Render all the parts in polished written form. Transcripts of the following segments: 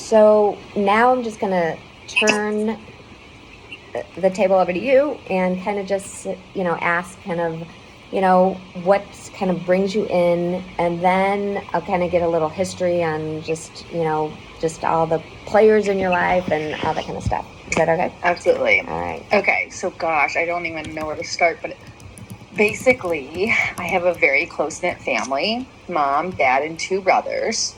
So now I'm just going to turn the table over to you and kind of just, ask kind of, what kind of brings you in, and then I'll kind of get a little history on just all the players in your life and all that kind of stuff. Is that okay? Absolutely. All right. Okay, so gosh, I don't even know where to start, but basically, I have a very close-knit family, mom, dad, and 2 brothers.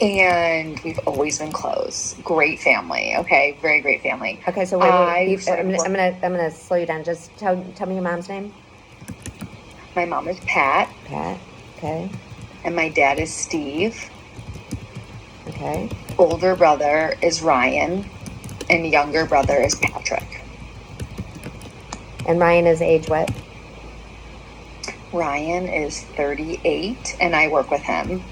And we've always been close. Great family. Okay, very great family. Okay, so wait. I'm gonna slow you down. Just tell me your mom's name. My mom is Pat. Pat. Okay. And my dad is Steve. Okay. Older brother is Ryan, and younger brother is Patrick. And Ryan is age what? Ryan is 38, and I work with him.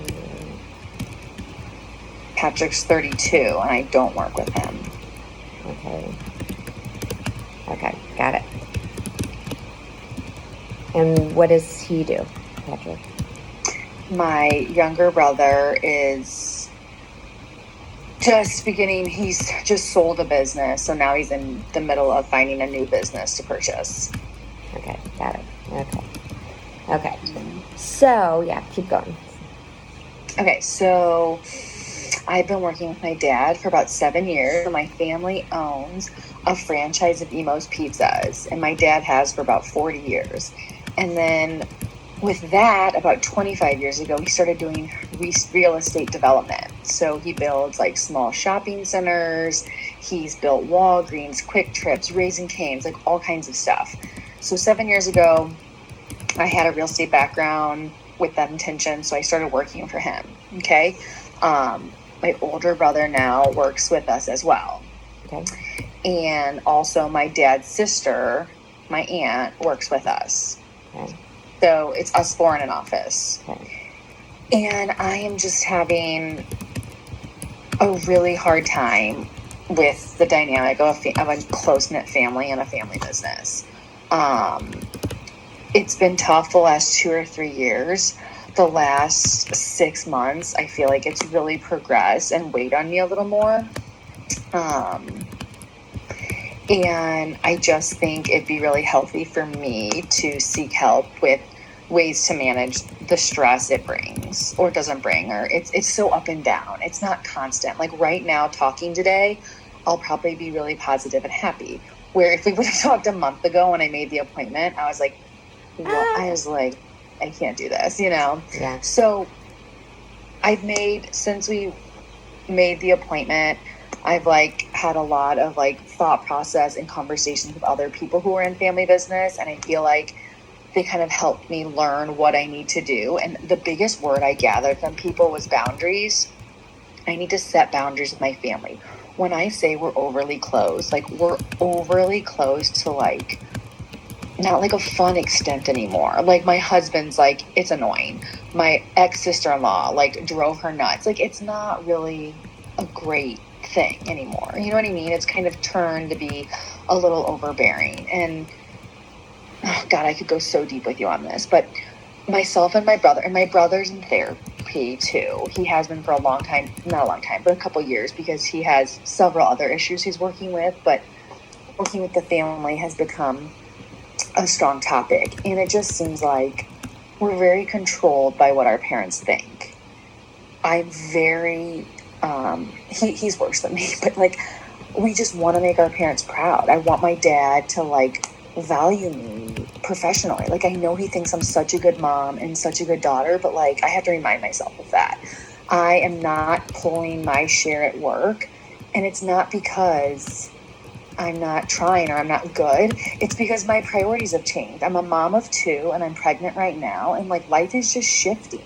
Patrick's 32, and I don't work with him. Okay, got it. And what does he do, Patrick? My younger brother is just beginning. He's just sold a business, so now he's in the middle of finding a new business to purchase. Okay, got it. Okay. So, yeah, keep going. Okay, so I've been working with my dad for about 7 years. My family owns a franchise of Emo's Pizzas, and my dad has for about 40 years. And then with that, about 25 years ago, he started doing real estate development. So he builds like small shopping centers. He's built Walgreens, Quick Trips, Raising Cane's, like all kinds of stuff. So 7 years ago, I had a real estate background with that intention, so I started working for him. Okay. My older brother now works with us as well. Okay. And also my dad's sister, my aunt, works with us. Okay. So it's us 4 in an office. Okay. And I am just having a really hard time with the dynamic of a close-knit family and a family business. It's been tough the last 2 or 3 years. The last 6 months, I feel like it's really progressed and weighed on me a little more. And I just think it'd be really healthy for me to seek help with ways to manage the stress it brings or doesn't bring, or it's so up and down. It's not constant. Like right now, talking today, I'll probably be really positive and happy. Where if we would have talked a month ago when I made the appointment, I was like, I can't do this, Yeah. So since we made the appointment, I've had a lot of thought process and conversations with other people who are in family business. And I feel like they kind of helped me learn what I need to do. And the biggest word I gathered from people was boundaries. I need to set boundaries with my family. When I say we're overly close, we're overly close to not a fun extent anymore. My husband's it's annoying. My ex-sister-in-law drove her nuts. It's not really a great thing anymore. You know what I mean? It's kind of turned to be a little overbearing. And oh God, I could go so deep with you on this, but myself and my brother's in therapy too. He has been for a long time, not a long time, but a couple years, because he has several other issues he's working with, but working with the family has become a strong topic. And it just seems like we're very controlled by what our parents think. I'm very, he's worse than me, but we just want to make our parents proud. I want my dad to value me professionally. I know he thinks I'm such a good mom and such a good daughter, but I have to remind myself of that. I am not pulling my share at work, and it's not because I'm not trying or I'm not good. It's because my priorities have changed. I'm a mom of 2 and I'm pregnant right now, and life is just shifting.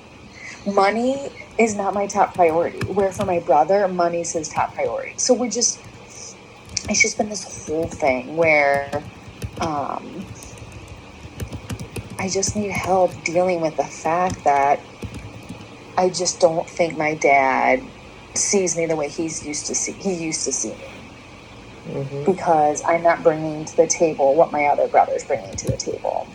Money is not my top priority, where for my brother, money's his top priority. So it's just been this whole thing where I just need help dealing with the fact that I just don't think my dad sees me the way he used to see me. Mm-hmm. Because I'm not bringing to the table what my other brother's bringing to the table.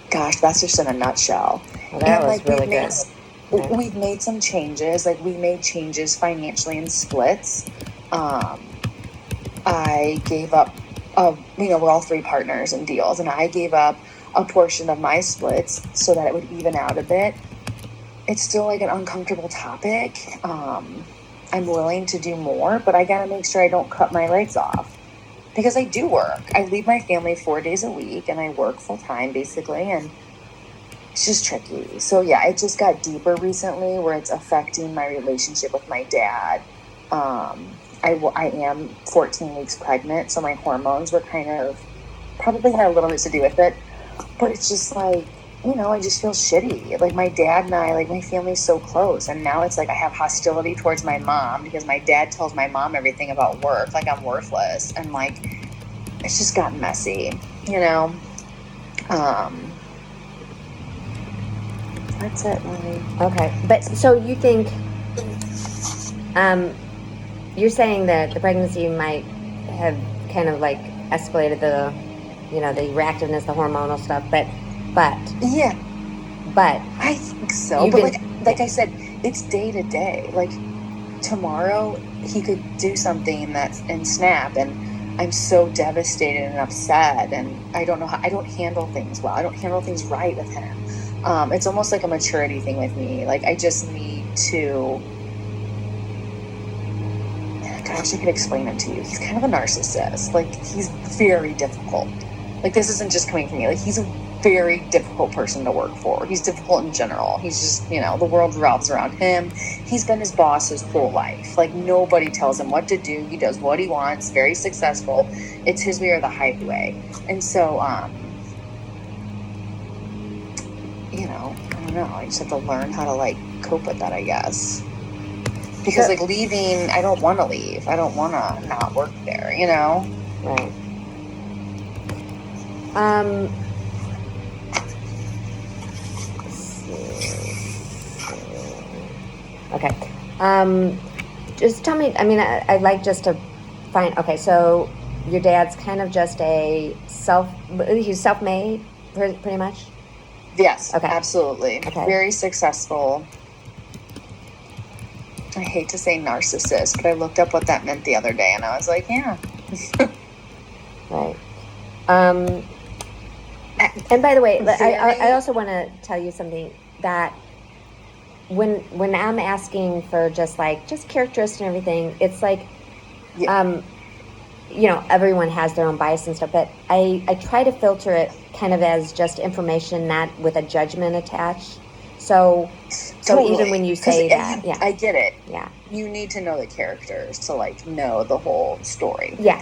Gosh, that's just in a nutshell. Well, that was really good. Okay. we've made some changes. Like, we made changes financially in splits. I gave up, we're all three partners in deals, and I gave up a portion of my splits so that it would even out a bit. It's still like an uncomfortable topic. I'm willing to do more, but I gotta make sure I don't cut my legs off, because I do work. I leave my family 4 days a week, and I work full time basically, and it's just tricky. So yeah, it just got deeper recently where it's affecting my relationship with my dad. I am 14 weeks pregnant, so my hormones were kind of probably had a little bit to do with it. But it's just like, I just feel shitty. Like, my dad and I, like, my family's so close, and now it's like I have hostility towards my mom because my dad tells my mom everything about work, like I'm worthless, and like it's just gotten messy, you know. That's it, really. Okay. But so you think, you're saying that the pregnancy might have kind of like escalated the, the reactiveness, the hormonal stuff, but Yeah, but I think so. you've But been, like I said, it's day to day. Like, tomorrow he could do something that's in snap, and I'm so devastated and upset, and I don't know how. I don't handle things well. I don't handle things right with him. It's almost like a maturity thing with me. Like, I just need to. Gosh, I could explain him to you. He's kind of a narcissist. Like, he's very difficult. Like, this isn't just coming from me. Like, he's a very difficult person to work for. He's difficult in general. He's just, the world revolves around him. He's been his boss his whole life. Like, nobody tells him what to do. He does what he wants. Very successful. It's his way or the highway. And so, I don't know. I just have to learn how to, like, cope with that, I guess. Because, like, leaving, I don't want to leave. I don't want to not work there, Right. Okay. Just tell me, I mean, I'd like just to find, okay, so your dad's kind of just he's self-made, pretty much? Yes, Okay. absolutely. Okay. Very successful. I hate to say narcissist, but I looked up what that meant the other day, and I was like, yeah. Right. And by the way, I also want to tell you something that when I'm asking for just characteristics and everything, it's like, Yeah. Everyone has their own bias and stuff, but I try to filter it kind of as just information, not with a judgment attached. So Totally. even when you say that, yeah, I get it. yeah, You need to know the characters to, like, know the whole story. yeah,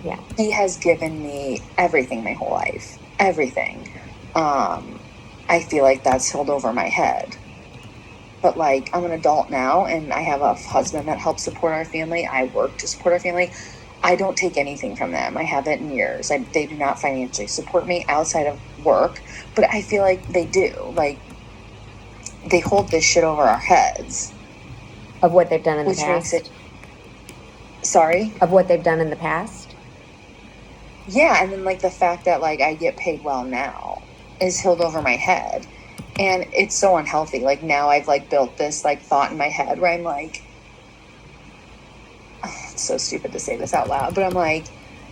yeah. He has given me everything my whole life. Everything. I feel like that's held over my head. But, like, I'm an adult now, and I have a husband that helps support our family. I work to support our family. I don't take anything from them. I haven't in years. They do not financially support me outside of work, but I feel like they do. Like, they hold this shit over our heads. Of what they've done in the past? Sorry? Of what they've done in the past? Yeah, and then, like, the fact that, like, I get paid well now is held over my head. And it's so unhealthy. Like, now I've, like, built this, like, thought in my head where I'm like, it's so stupid to say this out loud, but I'm like,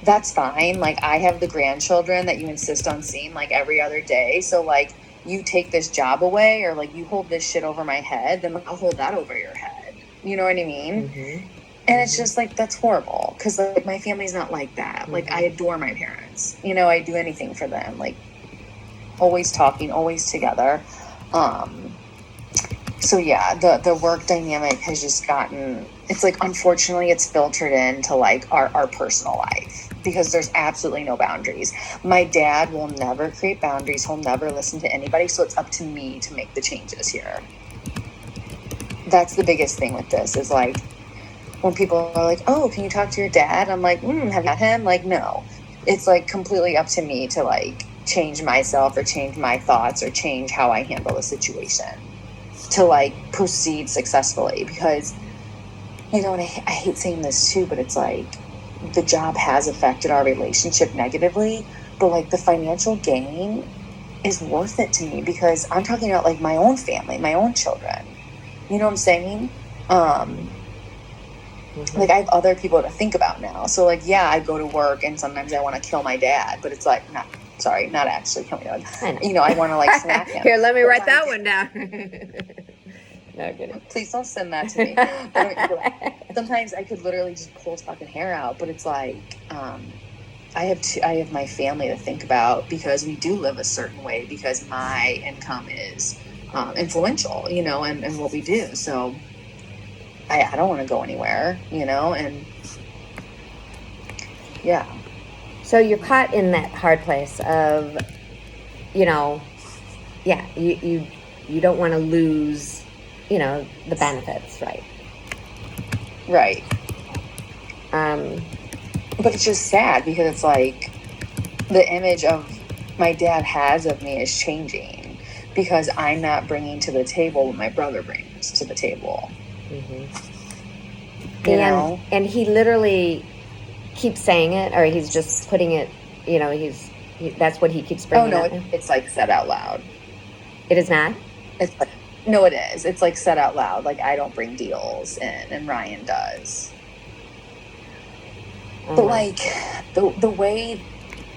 that's fine. Like, I have the grandchildren that you insist on seeing, like, every other day. So, like, you take this job away, or, like, you hold this shit over my head, then I'll hold that over your head. You know what I mean? Mm-hmm. And it's just, like, that's horrible. Because, like, my family's not like that. Mm-hmm. Like, I adore my parents. I do anything for them. Like, always talking, always together. So yeah, the work dynamic has just gotten, it's like, unfortunately it's filtered into, like, our personal life, because there's absolutely no boundaries. My dad will never create boundaries. He'll never listen to anybody. So it's up to me to make the changes here. That's the biggest thing with this, is, like, when people are like, oh, can you talk to your dad? I'm like, have you met him? Like, no. It's, like, completely up to me to, like, change myself or change my thoughts or change how I handle the situation to, like, proceed successfully. Because, and I hate saying this too, but it's like, the job has affected our relationship negatively, but, like, the financial gain is worth it to me, because I'm talking about like my own family, my own children. You know what I'm saying? Like, I have other people to think about now. So like, yeah, I go to work and sometimes I want to kill my dad, but it's like, not actually kill my dad. I know. You know, I want to like smack him. Here, let me But write my that dad- one down. No kidding. Please don't send that to me. But sometimes I could literally just pull his fucking hair out, but it's like, I have my family to think about, because we do live a certain way, because my income is influential, you know, and what we do. So I don't want to go anywhere, you know, and yeah. So you're caught in that hard place of, you know, yeah, you don't want to lose, you know, the benefits, right? Right. Um, But it's just sad, because it's like the image of my dad has of me is changing, because I'm not bringing to the table what my brother brings to the table. You know? and he literally keeps saying it, or he's just putting it, you know, that's what he keeps bringing up. It's like said out loud. It is not? It's like, no, it is. It's like said out loud. Like, I don't bring deals in, and Ryan does. But like the way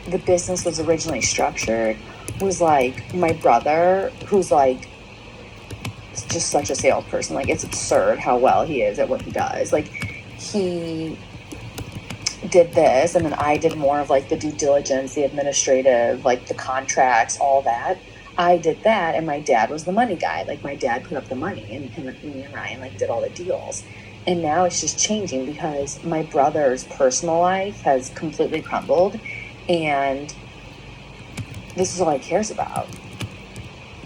the business was originally structured was like, my brother, who's like just such a salesperson, like, it's absurd how well he is at what he does. Like, he did this, and then I did more of like the due diligence, the administrative, like the contracts, all that. I did that, and my dad was the money guy. Like, my dad put up the money, and me and Ryan like did all the deals. And now it's just changing, because my brother's personal life has completely crumbled, and this is all he cares about.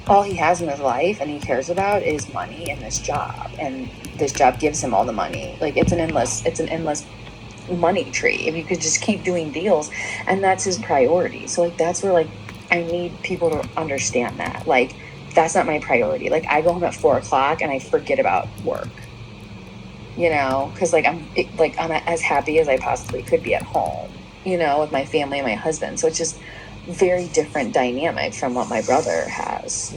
All he has in his life and he cares about is money and this job. And this job gives him all the money. Like, it's an endless money tree if you could just keep doing deals, and that's his priority. So like, that's where like I need people to understand that, like, that's not my priority. Like, I go home at 4:00 and I forget about work, you know, because like I'm as happy as I possibly could be at home, you know, with my family and my husband. So it's just very different dynamic from what my brother has.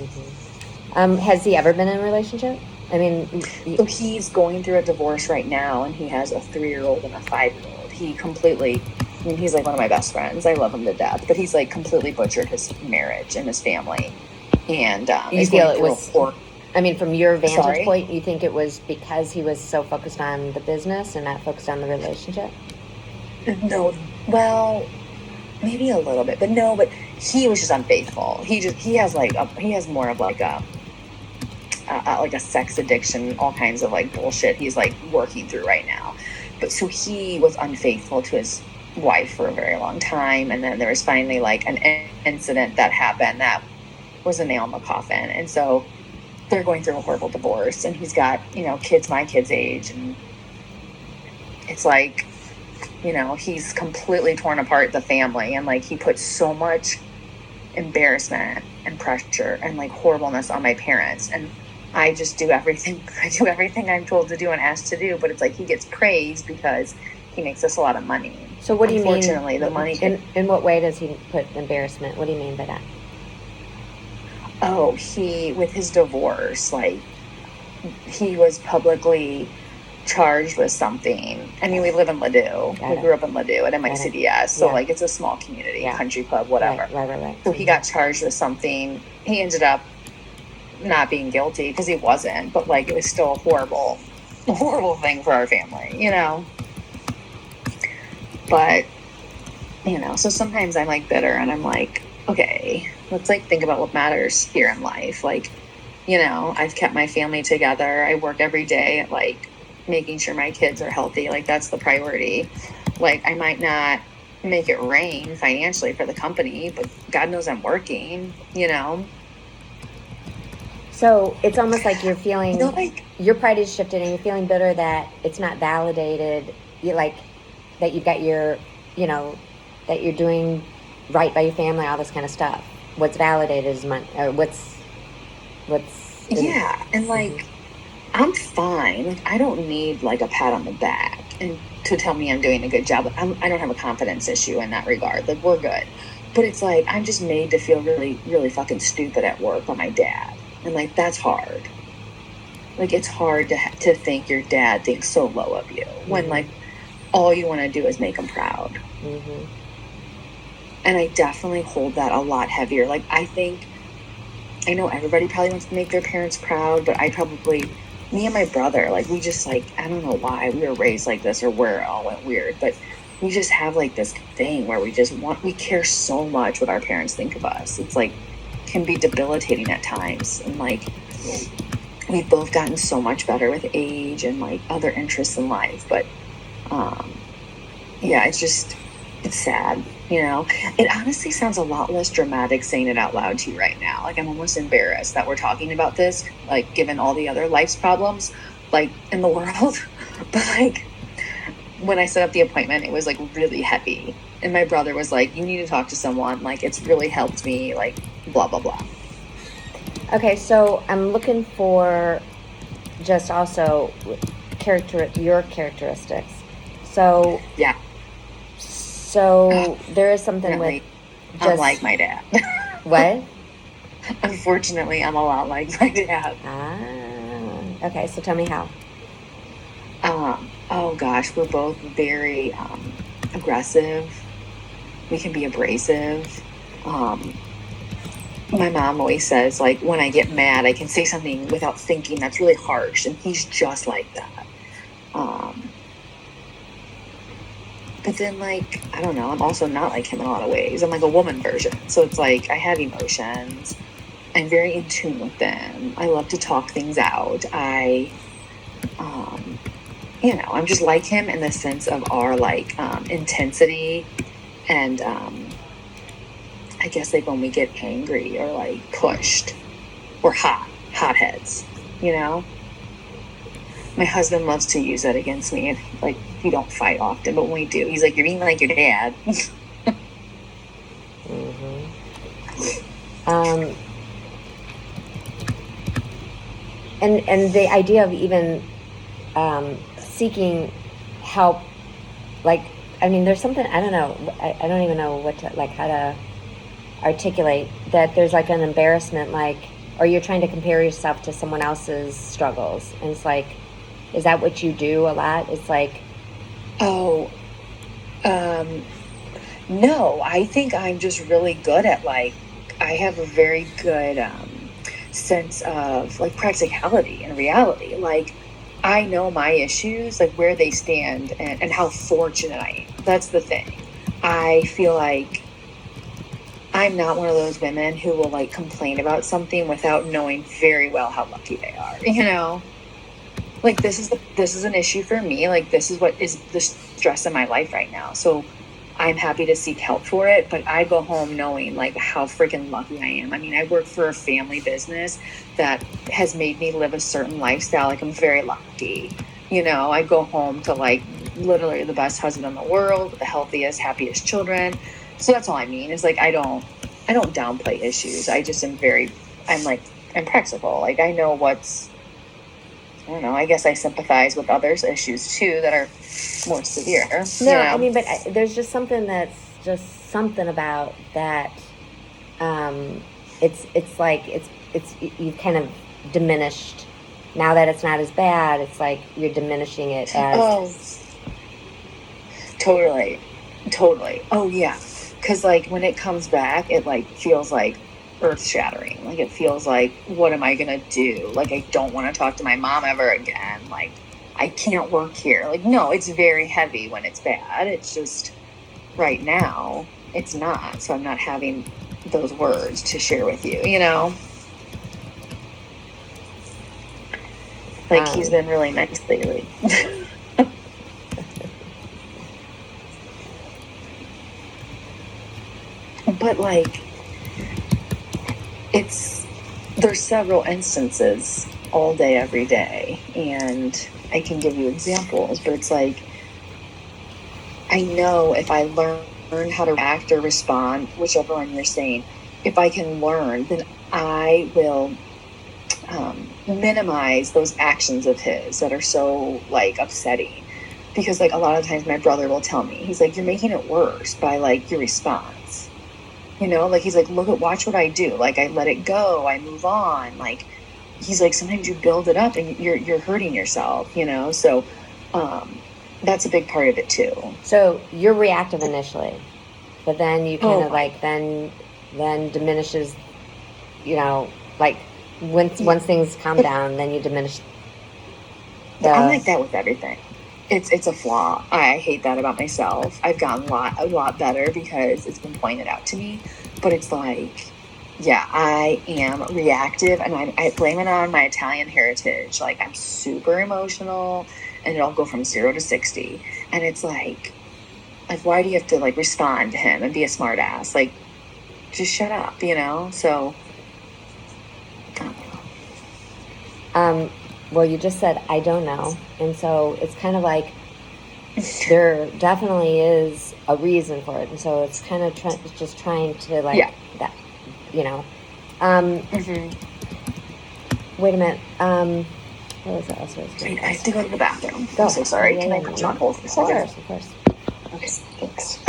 Has he ever been in a relationship? I mean, so he's going through a divorce right now, and he has a 3-year-old and a 5-year-old. He's like one of my best friends. I love him to death, but he's like completely butchered his marriage and his family. And you feel it was, I mean, from your vantage point, you think it was because he was so focused on the business and not focused on the relationship? No, well, maybe a little bit, but no, but he was just unfaithful. He has more of like a sex addiction, all kinds of like bullshit he's like working through right now. But so he was unfaithful to his wife for a very long time, and then there was finally like an incident that happened that was a nail in the coffin, and so they're going through a horrible divorce, and he's got, you know, kids my kid's age, and it's like, you know, he's completely torn apart the family, and like he put so much embarrassment and pressure and like horribleness on my parents, and I just do everything I'm told to do and asked to do, but it's like he gets praised because he makes us a lot of money. So what do you mean? Unfortunately, the money. In what way does he put embarrassment? What do you mean by that? Oh, with his divorce, like, he was publicly charged with something. I mean, we live in Ladue. We grew up in Ladue at MICDS, so like it's a small community, country club, whatever. Right. So he got charged with something. He ended up not being guilty because he wasn't, but like it was still a horrible thing for our family, you know. But, you know, so sometimes I'm like bitter, and I'm like, okay, let's like think about what matters here in life. Like, you know, I've kept my family together. I work every day at like making sure my kids are healthy. Like, that's the priority. Like, I might not make it rain financially for the company, but God knows I'm working, you know. So it's almost like you're feeling, you know, like, your pride is shifted, and you're feeling bitter that it's not validated. You like that you've got your, you know, that you're doing right by your family, all this kind of stuff. What's validated is money, or what's. Yeah, and like, I'm fine. Like, I don't need like a pat on the back and to tell me I'm doing a good job. I don't have a confidence issue in that regard. Like, we're good. But it's like, I'm just made to feel really, really fucking stupid at work by my dad. And like, that's hard. Like, it's hard to think your dad thinks so low of you when like all you want to do is make him proud. And I definitely hold that a lot heavier. Like, I know everybody probably wants to make their parents proud, but me and my brother, like, we just, like, I don't know why we were raised like this or where it all went weird, but we just have, like, this thing where we care so much what our parents think of us. It's, like, can be debilitating at times. And, like, we've both gotten so much better with age and, like, other interests in life. But, yeah, it's sad. You know, it honestly sounds a lot less dramatic saying it out loud to you right now. Like, I'm almost embarrassed that we're talking about this, like, given all the other life's problems, like, in the world. But, like, when I set up the appointment, it was, like, really heavy. And my brother was like, you need to talk to someone. Like, it's really helped me, like, blah, blah, blah. Okay, so I'm looking for just also your characteristics. So yeah. So there is something with just... I'm like my dad. What? Unfortunately, I'm a lot like my dad. Okay, so tell me how. Oh gosh, we're both very aggressive. We can be abrasive. My mom always says, like, when I get mad, I can say something without thinking that's really harsh, and he's just like that. But then, like, I don't know, I'm also not like him in a lot of ways. I'm like a woman version. So it's like, I have emotions. I'm very in tune with them. I love to talk things out. I'm just like him in the sense of our, like, intensity. And I guess, like, when we get angry or, like, pushed, we're hotheads, you know? My husband loves to use that against me. And, like, we don't fight often, but when we do, he's like, you're being like your dad. And the idea of even seeking help, like, I mean, there's something, I don't know, I don't even know how to articulate that. There's like an embarrassment, like, or you're trying to compare yourself to someone else's struggles. And it's like, is that what you do a lot? It's like, no, I think I'm just really good at, like, I have a very good sense of, like, practicality and reality. Like, I know my issues, like, where they stand and how fortunate I am. That's the thing. I feel like I'm not one of those women who will, like, complain about something without knowing very well how lucky they are, you know? Like, this is an issue for me. Like, this is what is the stress in my life right now. So I'm happy to seek help for it, but I go home knowing, like, how freaking lucky I am. I mean, I work for a family business that has made me live a certain lifestyle. Like, I'm very lucky. You know, I go home to, like, literally the best husband in the world, the healthiest, happiest children. So that's all I mean. Is, like, I don't downplay issues. I just I'm practical. Like, I know I don't know, I guess I sympathize with others' issues too that are more severe. No, you know? I mean, but there's just something about that. It's like you've kind of diminished now that it's not as bad. It's like you're diminishing it as. Totally. Oh yeah, because, like, when it comes back, it, like, feels like earth-shattering. Like, it feels like, what am I gonna do? Like, I don't want to talk to my mom ever again. Like, I can't work here. Like, no, it's very heavy when it's bad. It's just, right now, it's not. So I'm not having those words to share with you, you know? Like, he's been really nice lately. But, like, there's several instances all day, every day, and I can give you examples, but it's like, I know if I learn how to act or respond, whichever one you're saying, if I can learn, then I will minimize those actions of his that are so, like, upsetting. Because, like, a lot of times my brother will tell me, he's like, you're making it worse by, like, your response. You know, like he's like, watch what I do. Like I let it go, I move on. Like he's like, sometimes you build it up and you're hurting yourself, you know? So that's a big part of it too. So you're reactive initially, but then you kind Oh of my. like then diminishes, you know, like once things calm down, then you diminish I'm like the. that with everything. It's a flaw. I hate that about myself. I've gotten a lot better because it's been pointed out to me. But it's like, yeah, I am reactive, and I blame it on my Italian heritage. Like I'm super emotional, and it'll go from 0 to 60, and it's like why do you have to like respond to him and be a smart ass? Like just shut up, you know? So I don't know. Well, you just said I don't know, and so it's kind of like there definitely is a reason for it, and so it's kind of just trying to like Yeah. that, you know. Um, Wait a minute. What was that else I was going Wait, to I have ask? to go to the bathroom. Go. I'm so sorry. Yeah, Can yeah, I put you on hold for a of second? course, of course. Okay, thanks.